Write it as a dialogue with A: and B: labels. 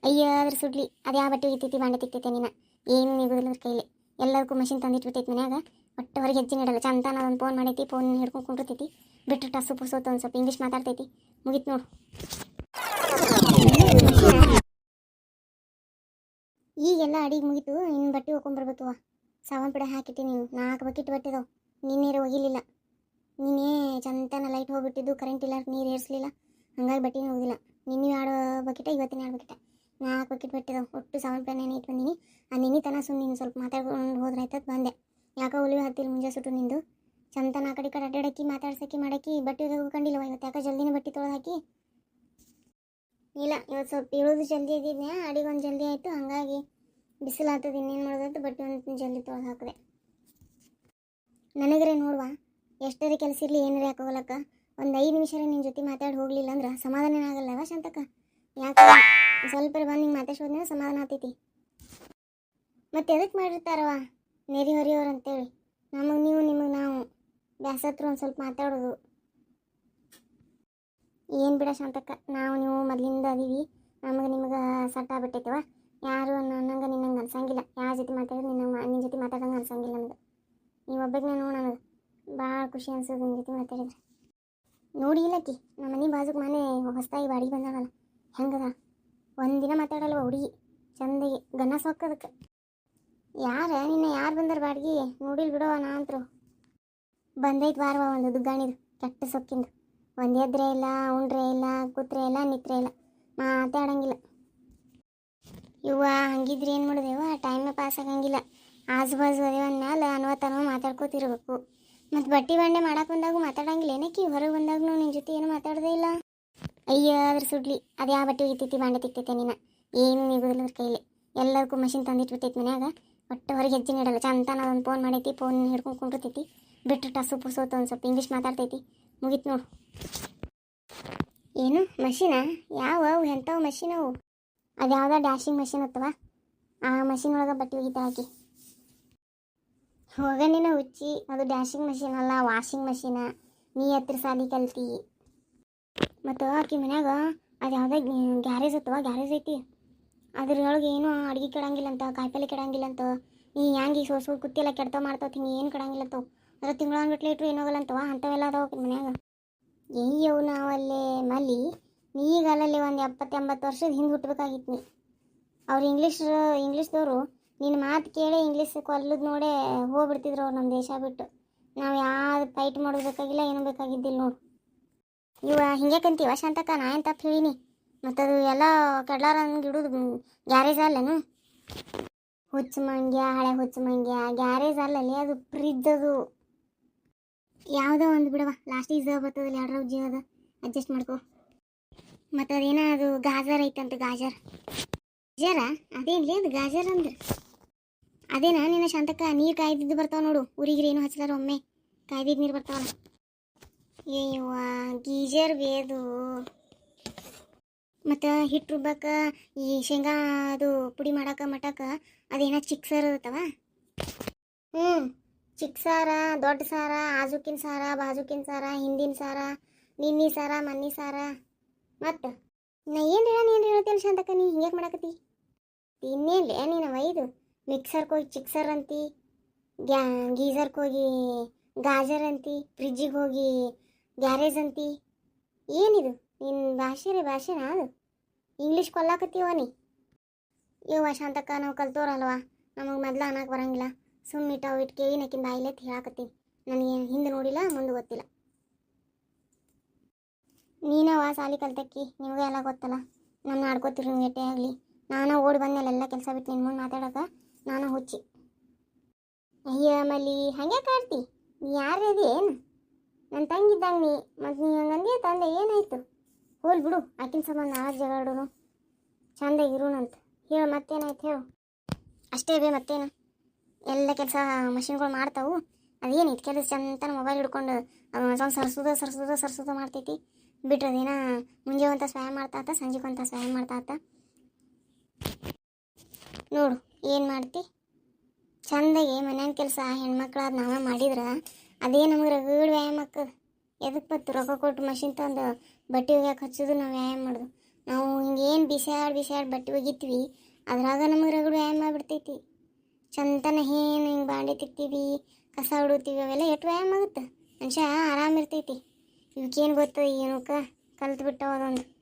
A: ಅಯ್ಯ ಅದ್ರ ಸುಡ್ಲಿ ಅದು ಯಾವ ಬಟ್ಟೆ ಇರ್ತೈತಿ ಬಾಂಡೆ ತಿಕ್ತೈತೆ ನೀನು ಏನು ನಿಗೋದಿಲ್ಲ ಅದ್ರ ಕೈಲಿ ಎಲ್ಲರಿಗೂ ಮಷಿನ್ ತಂದಿಟ್ಬಿಟ್ಟೈತಿ ಮನ್ಯಾಗ ಒಟ್ಟು ಹೊರಗೆ ಹೆಜ್ಜೆ ನೀಡಲ್ಲ ಚಂದ ನಾನು ಫೋನ್ ಮಾಡೈತಿ ಫೋನ್ ಹಿಡ್ಕೊಂಡು ಕುಂಡಿರ್ತೈತಿ ಬಿಟ್ಟು ಟಸು ಪುಸೋತು ಒಂದು ಸ್ವಲ್ಪ ಇಂಗ್ಲೀಷ್ ಮಾತಾಡ್ತೈತಿ ಮುಗಿತು ನೋಡು. ಈಗೆಲ್ಲ ಅಡಿಗೆ ಮುಗಿತು ಇನ್ನು ಬಟ್ಟೆ ಹೋಗ್ಕೊಂಬರ್ಬೇಕು ಸಾವನ್ ಪಿಡ ಹಾಕಿಟ್ಟಿ ನೀನು 4 ಬಕೆಟ್ ಬಟ್ಟೆ ಇದಾವೆ ನೀರು ಒಗಿಲಿಲ್ಲ ನೀನೇ ಚಂತನ ಲೈಟ್ ಹೋಗ್ಬಿಟ್ಟಿದ್ದು ಕರೆಂಟ್ ಇಲ್ಲ ನೀರು ಏರಿಸಲಿಲ್ಲ ಹಂಗಾಗಿ ಬಟ್ಟೆನೂ ಹೋಗಿಲ್ಲ ನಿನ್ನೆ 2 ಬಕೆಟ ಇವತ್ತಿನ 2 ಬಕೆಟ 4 ಬಕೆಟ್ ಬಟ್ಟೆ ಇದಾವೆ ಒಟ್ಟು ಸಾವನ್ ಪಿಡ ಇಟ್ಟು ಬಂದೀನಿ ಆ ನಿನ್ನೆ ತನ ಸುಮ್ಮನೆ ಸ್ವಲ್ಪ ಮಾತಾಡ್ಕೊಂಡು ಹೋದ್ರಾಯ್ತದ ಬಂದೆ ಯಾಕೋ ಉಳಿವೆ ಹತ್ತಿಲ್ಲ ಮುಂಜೆ ಸುಟ್ಟು ನಿಂದು ಚಂತನ ಆ ಕಡೆ ಅಡ್ಡಾಡಕ್ಕಿ ಮಾತಾಡ್ಸಕ್ಕಿ ಮಾಡಕ್ಕಿ ಬಟ್ಟೆ ಹೋಗ್ಕೊಂಡಿಲ್ಲವ ಇವತ್ತು ಯಾಕೆ ಜಲ್ದಿನ ಬಟ್ಟೆ ತೊಳೆದು ಹಾಕಿ ಇಲ್ಲ ಇವತ್ತು ಸ್ವಲ್ಪ ಇಳೋದು ಜಲ್ದಿ ಇದ್ದಿದ್ದೆ ಅಡಿಗೆ ಒಂದು ಜಲ್ದಿ ಆಯಿತು ಹಂಗಾಗಿ ಬಿಸಿಲು ಆಗ್ತದೆ ಇನ್ನೇನು ಮಾಡೋದಾಯ್ತು ಬಟ್ಟೆ ಒಂದು ಜಲ್ದಿ ತೊಳೆದು ಹಾಕಿದೆ. ನನಗರೆ ನೋಡುವ ಎಷ್ಟರೇ ಕೆಲಸ ಇರಲಿ ಏನಾರೇ ಹಾಕೋಗಲಕ್ಕ ಒಂದು 5 ನಿಮಿಷ ನಿನ್ನ ಜೊತೆ ಮಾತಾಡಿ ಹೋಗಲಿಲ್ಲ ಅಂದ್ರೆ ಸಮಾಧಾನ ಆಗಲ್ಲವ ಶಾಂತಕ್ಕ ಯಾಕೆ ಸ್ವಲ್ಪ ಬಂದು ಹಿಂಗೆ ಮಾತಾಡ್ಸೋದ್ಮೇಲೆ ಸಮಾಧಾನ ಆಗ್ತೈತಿ. ಮತ್ತೆ ಎದಕ್ಕೆ ಮಾಡಿರ್ತಾರವ ನೆರಿ ಹೊರಿಯೋರು ಅಂತೇಳಿ ನಮಗೆ ನೀವು ನಿಮಗೆ ನಾವು ಬ್ಯಾಸತ್ರು ಒಂದು ಸ್ವಲ್ಪ ಮಾತಾಡೋದು ಏನು ಬಿಡ ಶಾಂತಕ್ಕ ನಾವು ನೀವು ಮೊದಲಿಂದ ಅದೀವಿ ನಮಗೆ ನಿಮಗೆ ಸಟ್ಟ ಆಗ್ಬಿಟ್ಟೈತವ ಯಾರು ಅನ್ನಂಗೆ ನಿನ್ನಂಗೆ ಅನ್ಸಂಗಿಲ್ಲ ಯಾರ ಜೊತೆ ಮಾತಾಡಿದ್ರೆ ನಿನ್ನ ಜೊತೆ ಮಾತಾಡೋಂಗೆ ಅನ್ಸಂಗಿಲ್ಲ ನನಗೆ ನೀವು ಒಬ್ಬಗೆ ನೋಡು ನನಗೆ ಭಾಳ ಖುಷಿ ಅನ್ಸೋದು ನಿನ್ನ ಜೊತೆ ಮಾತಾಡಿದ್ರೆ ನೋಡಿ ಇಲ್ಲಕ್ಕಿ ನಮ್ಮ ಮನೆ ಬಾಜುಗೆ ಮನೆ ಹೊಸದಾಗಿ ಬಾಡಿಗೆ ಬಂದಾಗಲ್ಲ ಹೆಂಗದ ಒಂದಿನ ಮಾತಾಡಲ್ವ ಹುಡುಗಿ ಚಂದಾಗಿ ಗನ್ನ ಸೊಕ್ಕದಕ್ಕೆ ನಿನ್ನ ಯಾರು ಬಂದಾರ ಬಾಡಿಗೆ ನೋಡಿಲ್ ಬಿಡವ ನಾ ಅಂತರು ಬಂದೈತೆ ಬಾರವ ಒಂದು ದುಗ್ಗಾಣಿದು ಕೆಟ್ಟ ಸೊಕ್ಕಿಂದು ಒಂದು ಎದ್ರೆ ಇಲ್ಲ ಉಂಡ್ರೆ ಇಲ್ಲ ಕೂತ್ರೆ ಇಲ್ಲ ನಿತ್ರೆ ಇಲ್ಲ ಮಾತಾಡಂಗಿಲ್ಲ ಇವ ಹಂಗಿದ್ರೆ ಏನು ಮಾಡಿದೆವ ಟೈಮೇ ಪಾಸ್ ಆಗಂಗಿಲ್ಲ ಆಜು ಬಾಜು ಅದೇ ಮ್ಯಾಲೆ ಅನ್ವತನವ ಮಾತಾಡ್ಕೋತಿರ್ಬೇಕು ಮತ್ತು ಬಟ್ಟೆ ಬಂಡೆ ಮಾಡಕ್ಕೆ ಬಂದಾಗೂ ಮಾತಾಡಂಗಿಲ್ಲ ಏನಕ್ಕಿ ಹೊರಗೆ ಬಂದಾಗೂ ನಿನ್ನ ಜೊತೆ ಏನು ಮಾತಾಡೋದೇ ಇಲ್ಲ. ಅಯ್ಯ ಅದ್ರ ಸುಡ್ಲಿ ಅದು ಯಾವ ಬಟ್ಟೆ ಇರ್ತೈತಿ ಬಾಂಡೆ ತಿಕ್ತೈತೆ ನೀನು ಏನು ನಿಗೋದಿಲ್ಲ ಅದ್ರ ಕೈಲಿ ಎಲ್ಲರಿಗೂ ಮಷಿನ್ ತಂದಿಟ್ಬಿಟ್ಟೈತಿ ಮನ್ಯಾಗ ಒಟ್ಟು ಹೊರಗೆ ಹೆಜ್ಜೆ ನೀಡಲ್ಲ ಚಂದ ನಾನು ಫೋನ್ ಮಾಡೈತಿ ಫೋನ್ ಹಿಡ್ಕೊಂಡು ಕುಂಡಿರ್ತೈತಿ ಬಿಟ್ಟು ಟಸು ಪುಸೋತು ಒಂದು ಸ್ವಲ್ಪ ಇಂಗ್ಲೀಷ್ ಮಾತಾಡ್ತೈತಿ ಮುಗಿತು ನೋಡು. ಏನು ಮಷೀನಾ ಯಾವ ಎಂಥವು ಮಷೀನವು ಅದು ಯಾವುದೋ ಡ್ಯಾಶಿಂಗ್ ಮಷೀನ್ ಇರ್ತವ ಆ ಮಷೀನ್ ಒಳಗೆ ಬಟ್ಟೆ ಒಗಿತಾ ಹಾಕಿ ಹೋಗನೇನ ಹುಚ್ಚಿ ಅದು ಡ್ಯಾಶಿಂಗ್ ಮಷೀನ್ ಅಲ್ಲ ವಾಷಿಂಗ್ ಮಷೀನ ನೀ ಹತ್ರ ಸಾಲಿ ಕಲ್ತಿ ಮತ್ತು ಆಕಿ ಮನ್ಯಾಗ ಅದು ಯಾವುದೋ ಗ್ಯಾರೇಜ್ ಇರ್ತವ ಗ್ಯಾರೇಜ್ ಐತಿ ಅದ್ರೊಳಗೆ ಏನು ಅಡುಗೆ ಕೆಡಂಗಿಲ್ಲ ಅಂತ ಕಾಯಿಪಲ್ಲೆ ಕೆಡಂಗಿಲ್ಲ ಅಂತ ನೀ ಹ್ಯಾಂಗೆ ಈಗ ಸೋಸು ಕುತ್ತಿ ಕೆಡ್ತಾವ ಮಾಡ್ತಾವ ಹಿಂಗೆ ಏನು ಕೆಡಂಗಿಲ್ಲ ಅಂತವು ಅದ್ರ ತಿಂಗಳಂಗಟ್ಲೆ ಇಟ್ಟರು ಏನಾಗಲ್ಲ ಅಂತವ ಅಂಥವೆಲ್ಲ ಅದಾವ ಮನ್ಯಾಗ ಏಯ್ಯವು ನಾವಲ್ಲೇ ಮಲ್ಲಿ ನೀಗಲ್ಲಲ್ಲಿ ಒಂದು 70-80 ವರ್ಷದ ಹಿಂದೆ ಹುಟ್ಟಬೇಕಾಗಿತ್ತು ನೀ ಅವ್ರು ಇಂಗ್ಲೀಷ್ದವರು ನಿನ್ನ ಮಾತು ಕೇಳಿ ಇಂಗ್ಲೀಷ್ ಕೊಲ್ಲದು ನೋಡೇ ಹೋಗ್ಬಿಡ್ತಿದ್ರು ಅವ್ರು ನಮ್ಮ ದೇಶ ಬಿಟ್ಟು ನಾವು ಯಾವ್ದು ಫೈಟ್ ಮಾಡೋದು ಬೇಕಾಗಿಲ್ಲ ಏನೂ ಬೇಕಾಗಿದ್ದಿಲ್ಲ ನೋಡು. ಇವ ಹಿಂಗೆ ಕಂತೀವ ಶಾಂತಕ್ಕ ನಾ ಏನು ತಪ್ಪು ಹೇಳಿನಿ ಮತ್ತು ಅದು ಎಲ್ಲ ಕೆಡ್ಲಾರ ಹಂಗೆ ಇಡೋದು ಗ್ಯಾರೇಜ್ ಅಲ್ಲೇನು ಹುಚ್ಚು ಮಂಗ್ಯ ಹಳೆ ಹುಚ್ಚು ಮಂಗ್ಯ ಗ್ಯಾರೇಜ್ ಅಲ್ಲಲ್ಲಿ ಅದು ಫ್ರಿಜ್ ಅದು ಯಾವುದೋ ಒಂದು ಬಿಡವ ಲಾಸ್ಟಿಗೆ ಜ ಬರ್ತದಲ್ಲ ಎರಡರ ಜಿ ಅದ ಅಡ್ಜಸ್ಟ್ ಮಾಡ್ಕೊ. ಮತ್ತು ಅದೇನೋ ಅದು ಗಾಜರ್ ಐತಂತ ಗಾಜರ ಅದೇನ್ಲಿ ಅದು ಗಾಜರ್ ಅಂದ್ರೆ ಅದೇನಾ ನಿನ್ನ ಶಾಂತಕ್ಕ ನೀರು ಕಾಯ್ದಿದ್ದು ಬರ್ತಾವ ನೋಡು ಊರಿಗೆ ಏನು ಹಚ್ಚಲಾರ ಒಮ್ಮೆ ಕಾಯ್ದಿದ್ದು ನೀರು ಬರ್ತಾವಲ್ಲ ಏಯವ್ವ ಗೀಜರ್ ಬೇದು ಮತ್ತು ಹಿಟ್ಟು ರುಬ್ಬಕ್ಕೆ ಈ ಶೇಂಗಾ ಅದು ಪುಡಿ ಮಾಡಕ್ಕೆ ಮಟಕ್ಕೆ ಅದೇನೋ ಚಿಕ್ಕ ಸಾರ ಇರ್ತವ ಚಿಕ್ಕ ಸಾರ ದೊಡ್ಡ ಸಾರ ಆಜುಕಿನ ಸಾರ ಬಾಜುಕಿನ ಸಾರ ಹಿಂದಿನ ಸಾರ ನಿನ್ನಿ ಸಾರ ಮನ್ನಿ ಸಾರ ಮತ್ತು ನಾ ಏನು ಹೇಳ್ತೇನೆ ಶಾಂತಕ್ಕ ನೀ ಹಿಂಗೆ ಮಾಡಕತ್ತಿ ಇನ್ನೇನ್ಲೇ ನೀನು ಒಯ್ದು ಮಿಕ್ಸರ್ಗೆ ಹೋಗಿ ಚಿಕ್ಸರ್ ಅಂತಿ ಗೀಝರ್ಗೆ ಹೋಗಿ ಗಾಜರ್ ಅಂತಿ ಫ್ರಿಜ್ಜಿಗೆ ಹೋಗಿ ಗ್ಯಾರೇಜ್ ಅಂತಿ ಏನಿದು ನಿನ್ನ ಭಾಷೆನಾ ಅದು ಇಂಗ್ಲೀಷ್ ಕೊಲ್ಲಾಕತ್ತೀವ ನೀ ಇವ ಶಾಂತಕ್ಕ ನಾವು ಕಲ್ತೋರಲ್ವಾ ನಮಗೆ ಮೊದಲು ಅನ್ನಕ್ಕೆ ಬರಂಗಿಲ್ಲ ಸುಮ್ಮಿಟ್ಟು ಇಟ್ಟು ಕೇಳಿನಕ್ಕಿಂದ ಬಾಯಿಲೆ ಹೇಳಾಕತ್ತೀನಿ ನನಗೆ ಹಿಂದೆ ನೋಡಿಲ್ಲ ಮುಂದೆ ಗೊತ್ತಿಲ್ಲ. ನೀನವ ಸಾಲಿ ಕಲ್ತಕ್ಕಿ ನಿಮಗೆ ಎಲ್ಲ ಗೊತ್ತಲ್ಲ ನಾನು ಆಡ್ಕೋತಿರು ಏಟೇ ಆಗಲಿ ನಾನು ಓಡಿ ಬಂದೆಲ್ಲ ಕೆಲಸ ಬಿಟ್ಟು ನಿನ್ನ ಮುಂದೆ ಮಾತಾಡೋಕೆ ನಾನು ಹುಚ್ಚಿ. ಅಯ್ಯ ಮಲ್ಲಿ ಹಂಗೆ ಕಾಡ್ತಿ ನೀ ಯಾರು ಇದೆ ಏನು ನನ್ನ ತಂಗಿದ್ದಂಗೆ ನೀ ಮತ್ತು ನೀ ಹಂಗಂದೇ ತಂದೆ ಏನಾಯಿತು ಹೋಲ್ ಬಿಡು ಆಕಿನ ಸಂಬಂಧ ನಾಳೆ ಜಗಳಾಡೋನು ಚಂದಾಗಿರೋಣಂತ ಹೇಳು ಮತ್ತೇನಾಯ್ತು ಹೇಳು ಅಷ್ಟೇ ಬೇ ಮತ್ತೇನು ಎಲ್ಲ ಕೆಲಸ ಮಷಿನ್ಗಳು ಮಾಡ್ತಾವು ಅದೇನೈತಿ ಕೆಲಸ ಚಂತನ ಮೊಬೈಲ್ ಹಿಡ್ಕೊಂಡು ಸರ್ಸೋದ ಮಾಡ್ತೈತಿ ಬಿಟ್ರೆ ಅದೇನ ಮುಂಜೆ ಅಂತ ಸ್ವ್ಯಾಯಾಮ ಮಾಡ್ತಾ ಸಂಜೆಗೆ ಅಂತ ಸ್ವ್ಯಾಯಾಮ ಮಾಡ್ತಾ ನೋಡು ಏನು ಮಾಡ್ತಿ ಚಂದಾಗಿ ಮನ್ಯಾನ ಕೆಲಸ ಹೆಣ್ಮಕ್ಳಾದ ನಾವೇ ಮಾಡಿದ್ರೆ ಅದೇ ನಮಗೆ ರಗಡ್ ವ್ಯಾಯಾಮ ಆಗ್ತದೆ ಎದಕ್ಕೆ ಬತ್ತು ರೊಕ್ಕ ಕೊಟ್ಟು ಮಷಿನ್ ತಂದು ಬಟ್ಟೆ ಒಗ್ಯಾಕೆ ಹಚ್ಚೋದು ನಾವು ವ್ಯಾಯಾಮ ಮಾಡೋದು ನಾವು ಹಿಂಗೇನು ಬಿಸಾಡ್ ಬಟ್ಟೆ ಒಗಿತೀವಿ ಅದ್ರಾಗ ನಮಗೆ ರಗಡು ವ್ಯಾಯಾಮ ಮಾಡಿಬಿಡ್ತೈತಿ. ಚಂತನ ಏನು ಹಿಂಗೆ ಬಾಂಡೆ ತಿಕ್ತೀವಿ, ಕಸ ಹೊಡುತ್ತೀವಿ, ಅವೆಲ್ಲ ಎಷ್ಟು ವ್ಯಾಯಾಮ ಆಗುತ್ತೆ. ಮನುಷ್ಯ ಆರಾಮಿರ್ತೈತಿ. ಇವಕ್ಕೇನು ಗೊತ್ತು ಏನಕ್ಕ ಕಲ್ತು ಬಿಟ್ಟವ ಅದೊಂದು.